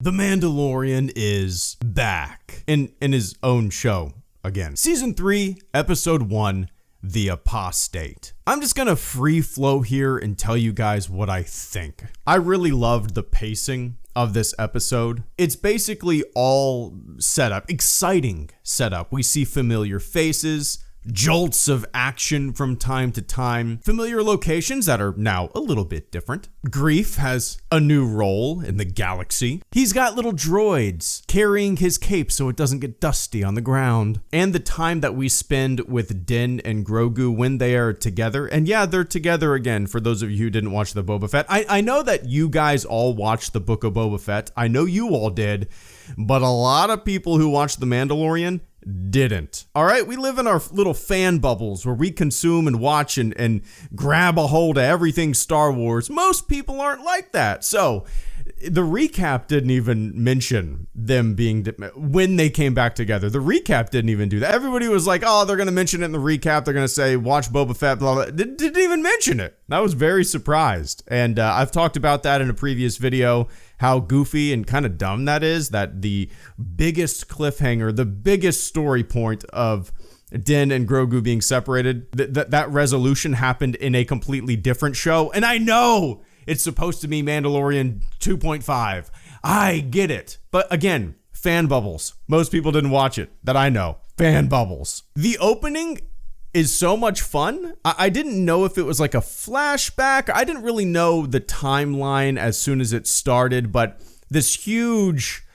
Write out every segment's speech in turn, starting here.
The Mandalorian is back in his own show again. Season 3, Episode 1, The Apostate. I'm just gonna free flow here and tell you guys what I think. I really loved the pacing of this episode. It's basically all setup, exciting setup. We see familiar faces, jolts of action from time to time, familiar locations that are now a little bit different. Greef has a new role in the galaxy. He's got little droids carrying his cape so it doesn't get dusty on the ground. And the time that we spend with Din and Grogu when they are together. And yeah, they're together again for those of you who didn't watch the Boba Fett. I know that you guys all watched the Book of Boba Fett. I know you all did. But a lot of people who watched The Mandalorian didn't. All right, we live in our little fan bubbles where we consume and watch and grab a hold of everything Star Wars. Most people aren't like that. So the recap didn't even mention them being when they came back together. The recap didn't even do that. Everybody was like, oh, they're going to mention it in the recap. They're going to say, watch Boba Fett, blah, blah. Didn't even mention it. I was very surprised. And I've talked about that in a previous video, how goofy and kind of dumb that is, that the biggest cliffhanger, the biggest story point of Din and Grogu being separated, that resolution happened in a completely different show. And I know it's supposed to be Mandalorian 2.5. I get it. But again, fan bubbles. Most people didn't watch it that I know. Fan bubbles. The opening is so much fun. I didn't know if it was like a flashback. I didn't really know the timeline as soon as it started, but this huge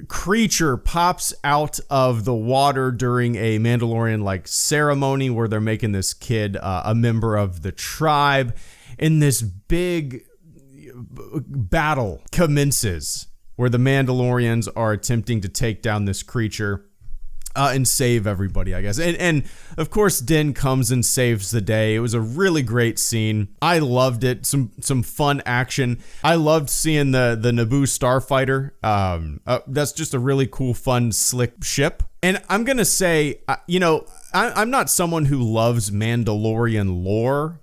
creature pops out of the water during a Mandalorian-like ceremony where they're making this kid a member of the tribe, and this big battle commences where the Mandalorians are attempting to take down this creature and save everybody, I guess. And of course, Din comes and saves the day. It was a really great scene. I loved it. Some fun action. I loved seeing the N-1 Starfighter. That's just a really cool, fun, slick ship. And I'm going to say, I'm not someone who loves Mandalorian lore,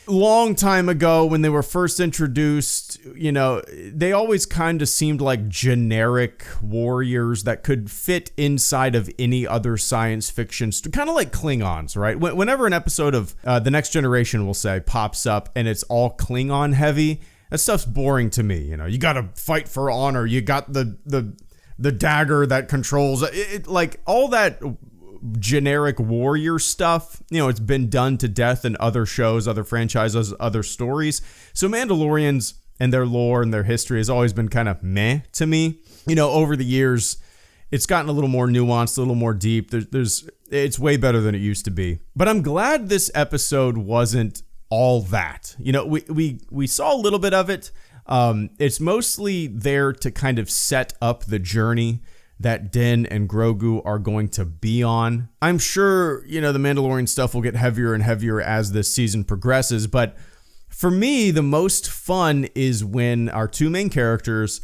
long time ago when they were first introduced, they always kind of seemed like generic warriors that could fit inside of any other science fiction, kind of like Klingons, right? Whenever an episode of The Next Generation, we'll say, pops up and it's all Klingon heavy, that stuff's boring to me. You got to fight for honor. You got the dagger that controls it, like all that generic warrior stuff, it's been done to death in other shows, other franchises, other stories. So Mandalorians and their lore and their history has always been kind of meh to me. Over the years, it's gotten a little more nuanced, a little more deep. It's way better than it used to be. But I'm glad this episode wasn't all that. We saw a little bit of it. It's mostly there to kind of set up the journey that Din and Grogu are going to be on. I'm sure, the Mandalorian stuff will get heavier and heavier as this season progresses, but for me, the most fun is when our two main characters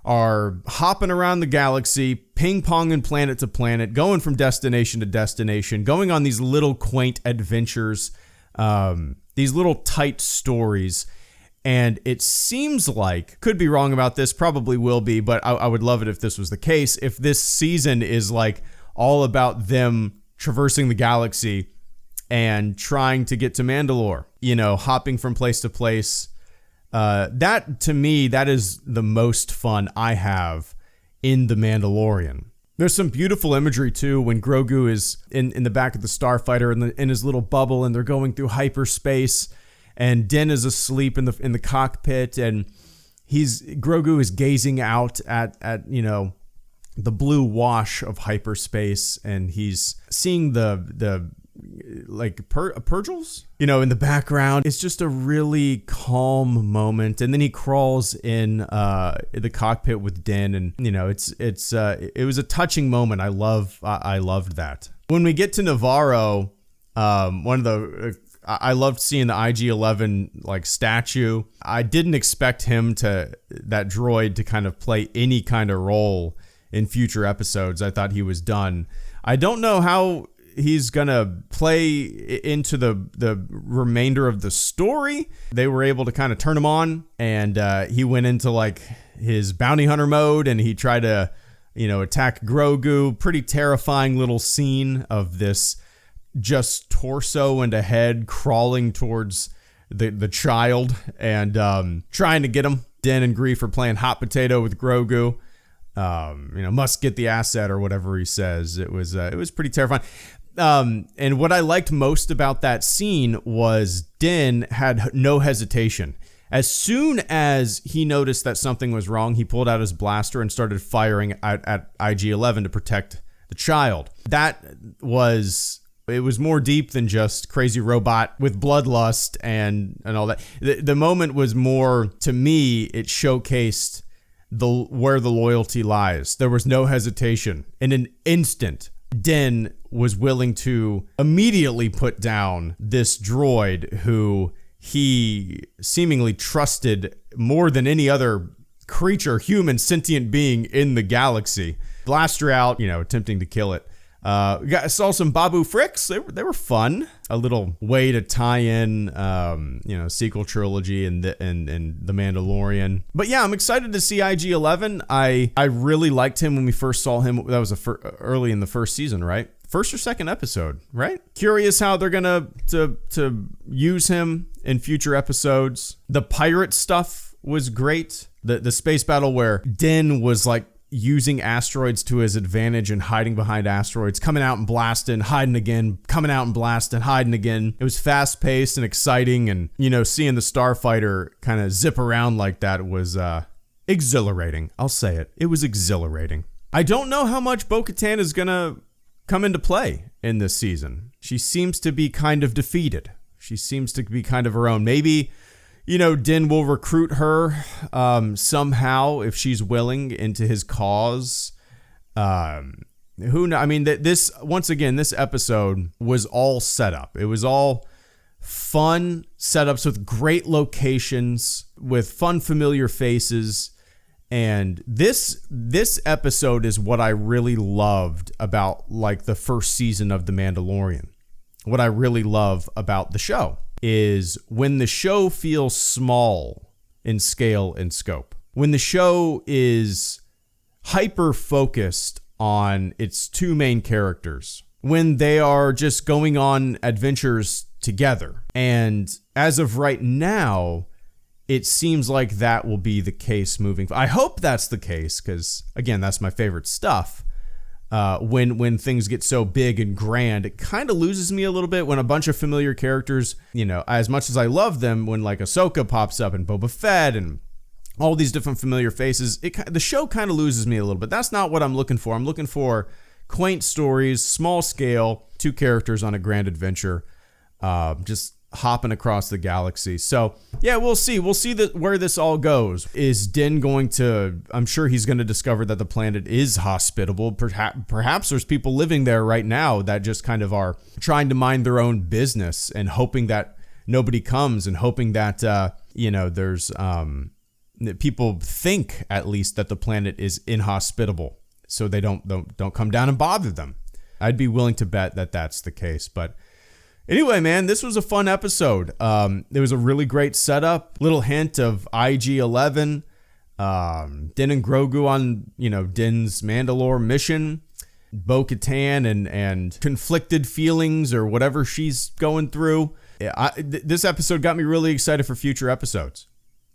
are hopping around the galaxy, ping-ponging planet to planet, going from destination to destination, going on these little quaint adventures, these little tight stories. And it seems like, could be wrong about this, probably will be, but I would love it if this was the case. If this season is like all about them traversing the galaxy and trying to get to Mandalore, hopping from place to place. That, to me, that is the most fun I have in The Mandalorian. There's some beautiful imagery, too, when Grogu is in the back of the Starfighter in his little bubble and they're going through hyperspace. And Din is asleep in the cockpit, and Grogu is gazing out at the blue wash of hyperspace, and he's seeing the Purgles, in the background. It's just a really calm moment, and then he crawls in the cockpit with Din, and it was a touching moment. I loved that. When we get to Navarro, I loved seeing the IG-11 statue. I didn't expect that droid to kind of play any kind of role in future episodes. I thought he was done. I don't know how he's gonna play into the remainder of the story. They were able to kind of turn him on, and he went into like his bounty hunter mode, and he tried to, attack Grogu. Pretty terrifying little scene of this just torso and a head crawling towards the child and trying to get him. Din and Greef are playing hot potato with Grogu. Must get the asset or whatever he says. It was pretty terrifying. And what I liked most about that scene was Din had no hesitation. As soon as he noticed that something was wrong, he pulled out his blaster and started firing at IG-11 to protect the child. It was more deep than just crazy robot with bloodlust and all that. The moment was more, to me, it showcased where the loyalty lies. There was no hesitation. In an instant, Din was willing to immediately put down this droid who he seemingly trusted more than any other creature, human, sentient being in the galaxy. Blaster out, attempting to kill it. Saw some Babu Fricks. They were fun. A little way to tie in, sequel trilogy and the Mandalorian. But yeah, I'm excited to see IG-11. I really liked him when we first saw him. That was early in the first season, right? First or second episode, right? Curious how they're gonna to use him in future episodes. The pirate stuff was great. The space battle where Din was like using asteroids to his advantage and hiding behind asteroids, coming out and blasting, hiding again, coming out and blasting, hiding again. It was fast paced and exciting, and seeing the Starfighter kind of zip around like that was exhilarating. I'll say it. It was exhilarating. I don't know how much Bo-Katan is gonna come into play in this season. She seems to be kind of defeated. She seems to be kind of her own. Maybe Din will recruit her somehow if she's willing into his cause. Who knows? I mean, this episode was all set up. It was all fun setups with great locations, with fun, familiar faces. And this episode is what I really loved about like the first season of The Mandalorian. What I really love about the show is when the show feels small in scale and scope. When the show is hyper focused on its two main characters. When they are just going on adventures together. And as of right now, it seems like that will be the case moving. I hope that's the case because, again, that's my favorite stuff. When things get so big and grand, it kind of loses me a little bit when a bunch of familiar characters, as much as I love them, when like Ahsoka pops up and Boba Fett and all these different familiar faces, the show kind of loses me a little bit. That's not what I'm looking for. I'm looking for quaint stories, small scale, two characters on a grand adventure, just hopping across the galaxy. So yeah, we'll see where this all goes. Is Din going to, I'm sure he's going to discover that the planet is hospitable. Perhaps there's people living there right now that just kind of are trying to mind their own business and hoping that nobody comes, and hoping that there's that people think at least that the planet is inhospitable, so they don't come down and bother them. I'd be willing to bet that that's the case. But anyway, man, this was a fun episode. It was a really great setup. Little hint of IG-11, Din and Grogu on, Din's Mandalore mission, Bo-Katan and conflicted feelings or whatever she's going through. This episode got me really excited for future episodes.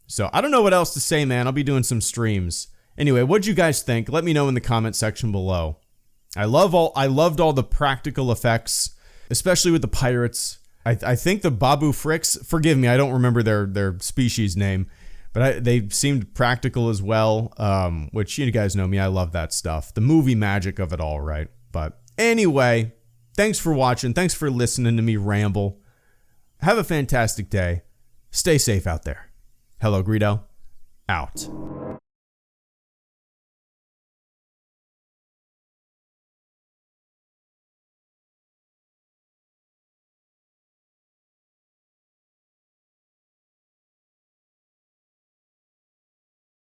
So I don't know what else to say, man. I'll be doing some streams. Anyway, what'd you guys think? Let me know in the comment section below. I loved all the practical effects, especially with the pirates. I think the Babu Fricks, forgive me, I don't remember their species name, but they seemed practical as well, which you guys know me, I love that stuff. The movie magic of it all, right? But anyway, thanks for watching. Thanks for listening to me ramble. Have a fantastic day. Stay safe out there. HelloGreedo, out.